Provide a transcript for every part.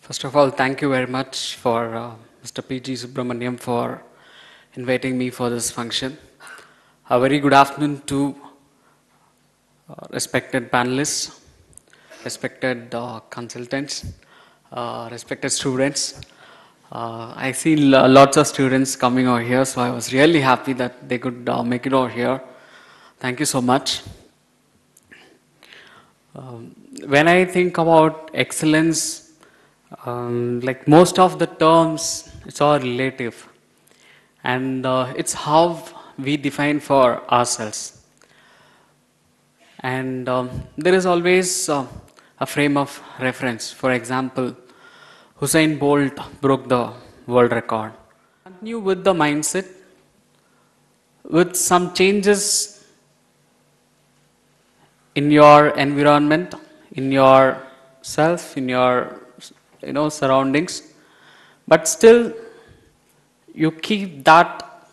First of all, thank you very much for Mr. P.G. Subramaniam for inviting me for this function. A very good afternoon to respected panelists, respected consultants, respected students. I see lots of students coming over here, so I was really happy that they could make it over here. Thank you so much. When I think about excellence, like most of the terms, it's all relative. And it's how we define for ourselves. And there is always a frame of reference. For example, Usain Bolt broke the world record. Continue with the mindset, with some changes in your environment, in your self, in your surroundings, but still you keep that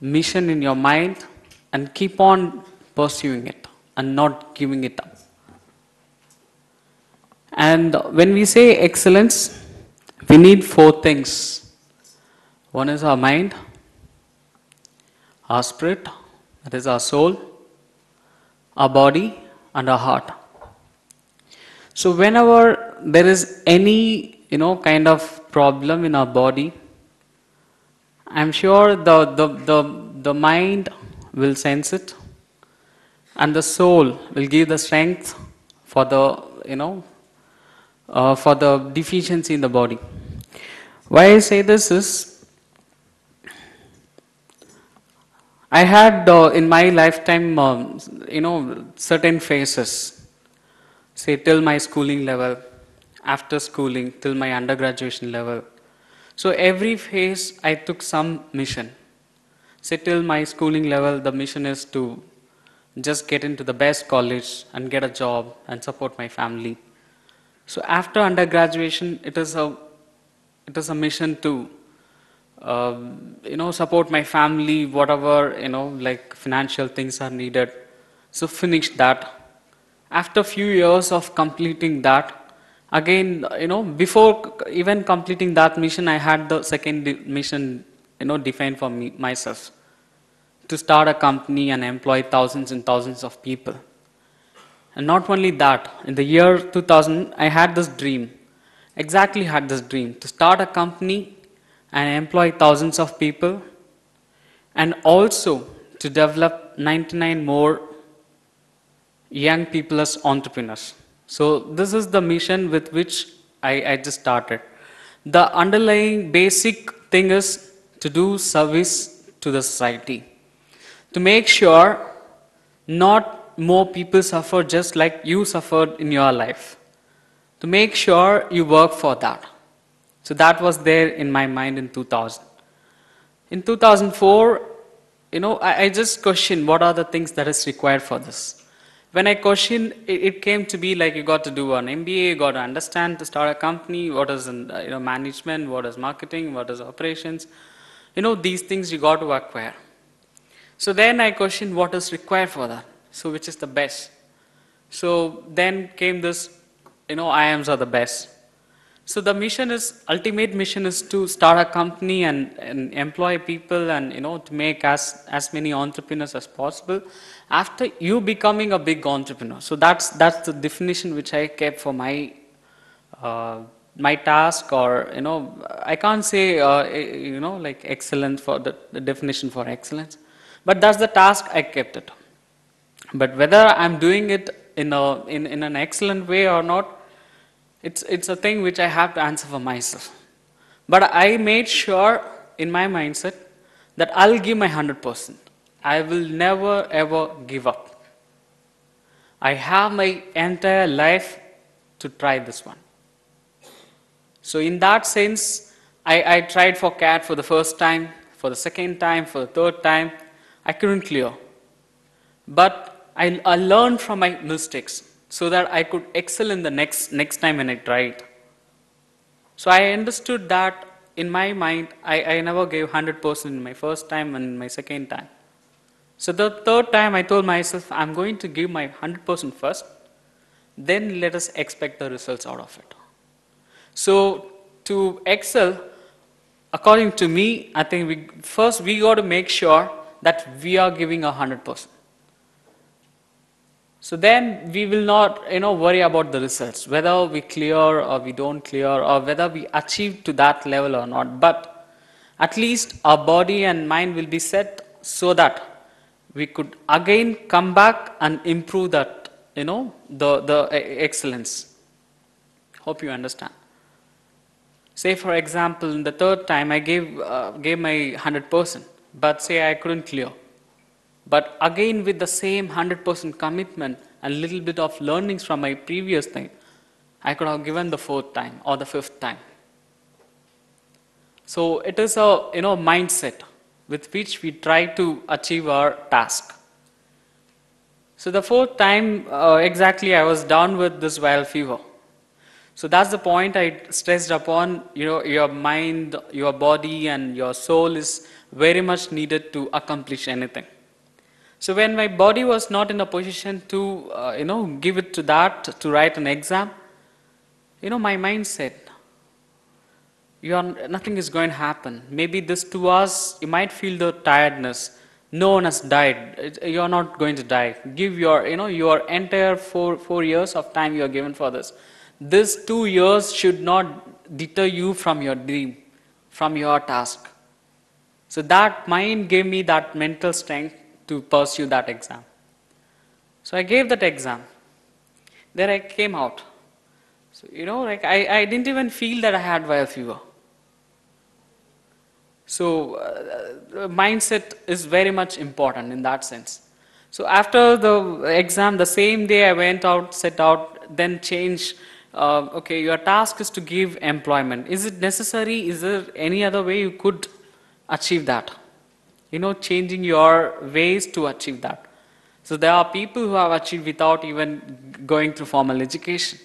mission in your mind and keep on pursuing it and not giving it up. And when we say excellence, we need four things. One is our mind, our spirit, that is our soul, our body, and our heart. So whenever there is any kind of problem in our body, I'm sure the mind will sense it, and the soul will give the strength for the for the deficiency in the body. Why I say this is, I had in my lifetime certain phases, say till my schooling level, after schooling till my undergraduation level. So every phase I took some mission. Say till my schooling level, the mission is to just get into the best college and get a job and support my family. So after undergraduation, it is a mission to support my family, whatever like financial things are needed. So finish that. After few years of completing that, again, before even completing that mission, I had the second mission, defined for me, myself, to start a company and employ thousands and thousands of people. And not only that, in the year 2000, I had this dream, exactly had this dream, to start a company and employ thousands of people, and also to develop 99 more young people as entrepreneurs. So this is the mission with which I just started. The underlying basic thing is to do service to the society, to make sure not more people suffer just like you suffered in your life, to make sure you work for that. So that was there in my mind in 2000. In 2004, I just questioned what are the things that is required for this. When I questioned, it came to be like you got to do an MBA, you got to understand to start a company, what is management, what is marketing, what is operations. These things you got to acquire. So then I questioned what is required for that. So which is the best. So then came this, IIMs are the best. So the mission is, ultimate mission is to start a company and employ people and to make as many entrepreneurs as possible after you becoming a big entrepreneur. So that's the definition which I kept for my my task, or I can't say like excellence for the definition for excellence, but that's the task I kept it. But whether I'm doing it in an excellent way or not, it's a thing which I have to answer for myself. But I made sure in my mindset that I'll give my 100%. I will never ever give up. I have my entire life to try this one. So in that sense, I tried for CAT for the first time, for the second time, for the third time. I couldn't clear. But I learned from my mistakes, so that I could excel in the next time when I tried. So I understood that in my mind, I never gave 100% in my first time and my second time. So the third time I told myself, I'm going to give my 100% first, then let us expect the results out of it. So to excel, according to me, I think we got to make sure that we are giving 100%. So then we will not, worry about the results, whether we clear or we don't clear, or whether we achieve to that level or not. But at least our body and mind will be set so that we could again come back and improve that, the excellence. Hope you understand. Say for example, in the third time I gave my 100%, but say I couldn't clear. But again with the same 100% commitment and little bit of learnings from my previous thing, I could have given the fourth time or the fifth time. So it is a mindset with which we try to achieve our task. So the fourth time exactly I was down with this viral fever. So that's the point I stressed upon, your mind, your body and your soul is very much needed to accomplish anything. So when my body was not in a position to, give it to that, to write an exam, my mind said, nothing is going to happen. Maybe this 2 hours, you might feel the tiredness. No one has died. You're not going to die. Give your entire four years of time you are given for this. This 2 years should not deter you from your dream, from your task. So that mind gave me that mental strength to pursue that exam. So I gave that exam. Then I came out. So, I didn't even feel that I had viral fever. So mindset is very much important in that sense. So after the exam, the same day I went out, set out, then change. Okay, your task is to give employment. Is it necessary? Is there any other way you could achieve that? Changing your ways to achieve that. So there are people who have achieved without even going through formal education.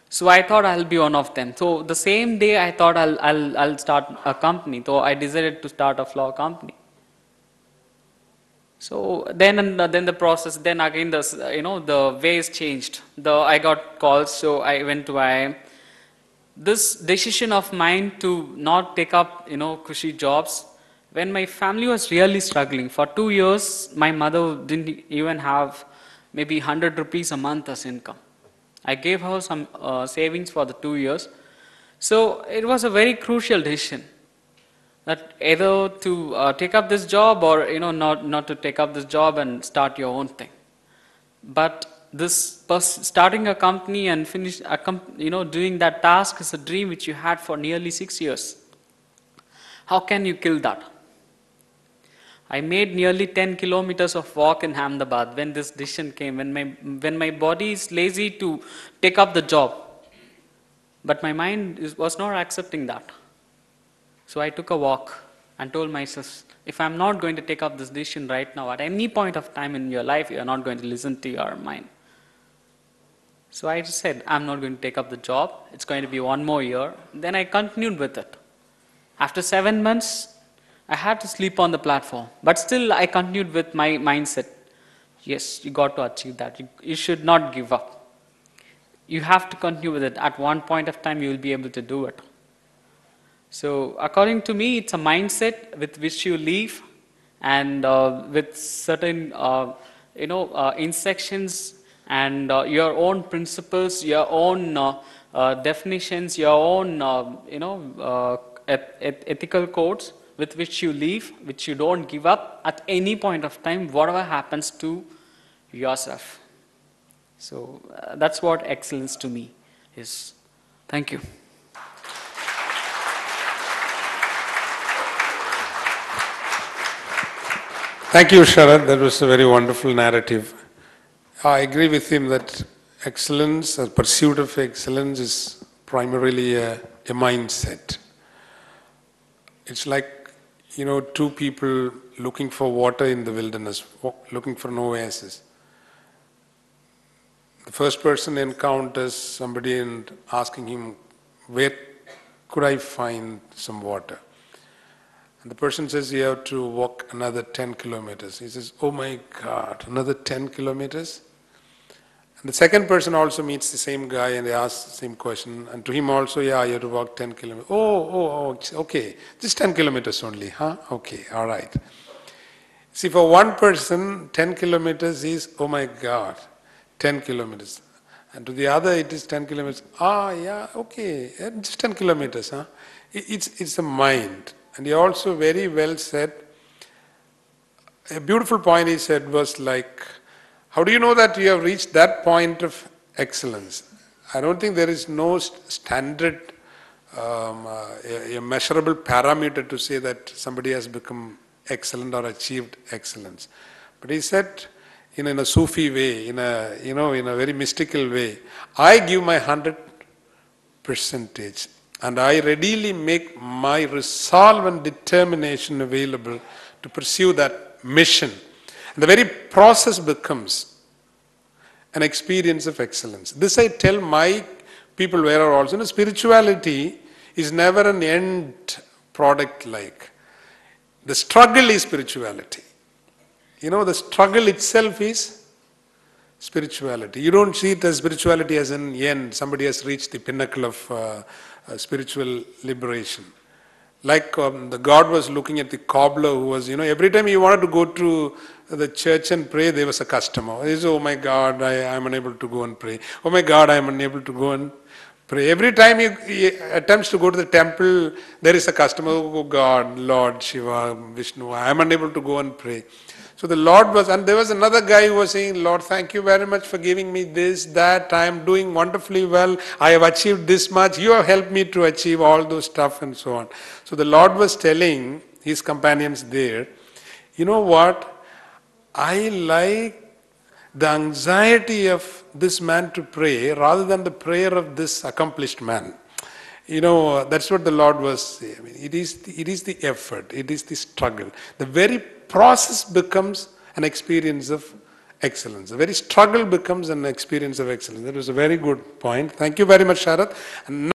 So I thought I'll be one of them. So the same day I thought I'll start a company. So I decided to start a flower company. So then the process, then again the ways changed. I got calls, so I went to IIM. This decision of mine to not take up cushy jobs, when my family was really struggling for 2 years, my mother didn't even have maybe 100 rupees a month as income. I gave her some savings for the 2 years. So it was a very crucial decision that either to take up this job or not to take up this job and start your own thing. But this starting a company and doing that task is a dream which you had for nearly 6 years. How can you kill that? I made nearly 10 kilometers of walk in Ahmedabad when this decision came, when my body is lazy to take up the job. But my mind was not accepting that. So I took a walk and told myself, if I'm not going to take up this decision right now, at any point of time in your life, you're not going to listen to your mind. So I just said, I'm not going to take up the job. It's going to be 1 more year. Then I continued with it. After 7 months, I had to sleep on the platform, but still I continued with my mindset. Yes, you got to achieve that. You should not give up. You have to continue with it. At one point of time, you will be able to do it. So according to me, it's a mindset with which you live, and with certain instructions and your own principles, your own definitions, your own ethical codes with which you live, which you don't give up at any point of time, whatever happens to yourself. So that's what excellence to me is. Thank you. Thank you, Sharad. That was a very wonderful narrative. I agree with him that excellence, or pursuit of excellence, is primarily a mindset. It's like, two people looking for water in the wilderness, looking for an oasis. The first person encounters somebody and asking him, where could I find some water? And the person says, you have to walk another 10 kilometers. He says, oh my God, another 10 kilometers? And the second person also meets the same guy and they ask the same question. And to him also, yeah, you have to walk 10 kilometers. Okay. Just 10 kilometers only, huh? Okay, all right. See, for one person, 10 kilometers is, oh my God, 10 kilometers. And to the other, it is 10 kilometers. Ah, yeah, okay, just 10 kilometers, huh? It's the mind. And he also very well said, a beautiful point he said was like, how do you know that you have reached that point of excellence? I don't think there is no standard, a measurable parameter to say that somebody has become excellent or achieved excellence. But he said, in a Sufi way, in a very mystical way, I give my 100%, and I readily make my resolve and determination available to pursue that mission. And the very process becomes an experience of excellence. This I tell my people where are also. Spirituality is never an end product like. The struggle is spirituality. The struggle itself is spirituality. You don't see it as spirituality as an end. Somebody has reached the pinnacle of spiritual liberation. Like the God was looking at the cobbler who was, every time he wanted to go to the church and pray, there was a customer. He said, oh my God, I am unable to go and pray. Oh my God, I am unable to go and pray. Every time he attempts to go to the temple, there is a customer. Oh God, Lord, Shiva, Vishnu, I am unable to go and pray. So the Lord was, and there was another guy who was saying, Lord, thank you very much for giving me this, that, I am doing wonderfully well, I have achieved this much, you have helped me to achieve all those stuff and so on. So the Lord was telling his companions there, you know what, I like the anxiety of this man to pray rather than the prayer of this accomplished man. That's what the Lord was saying. I mean, it is the effort, it is the struggle. The very process becomes an experience of excellence. The very struggle becomes an experience of excellence. That was a very good point. Thank you very much, Sharat. And